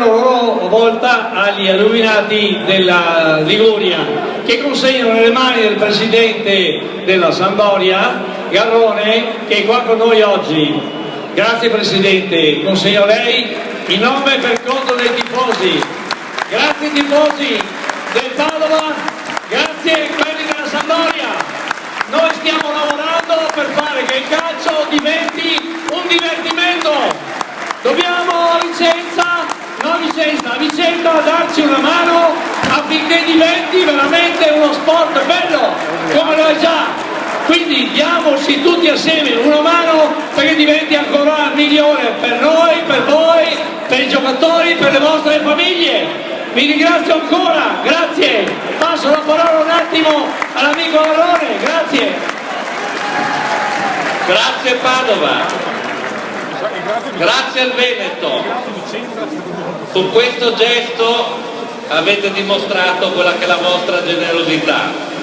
loro volta agli illuminati della Liguria, che consegnano nelle mani del presidente della Sampdoria, Garrone, che è qua con noi oggi. Grazie Presidente, consegno a lei in nome e per conto dei tifosi. Grazie tifosi del Padova, grazie quelli della Sampdoria. Noi stiamo lavorando per fare che il calcio diventi un divertimento. Dobbiamo a Vicenza darci una mano affinché diventi veramente uno sport bello come lo è già. Quindi diamoci tutti assieme una mano perché diventi ancora migliore per noi, per voi, per i giocatori, per le vostre famiglie. Vi ringrazio ancora, grazie. Passo la parola un attimo all'amico Garrone, grazie. Grazie Padova, grazie al Veneto. Con questo gesto avete dimostrato quella che è la vostra generosità.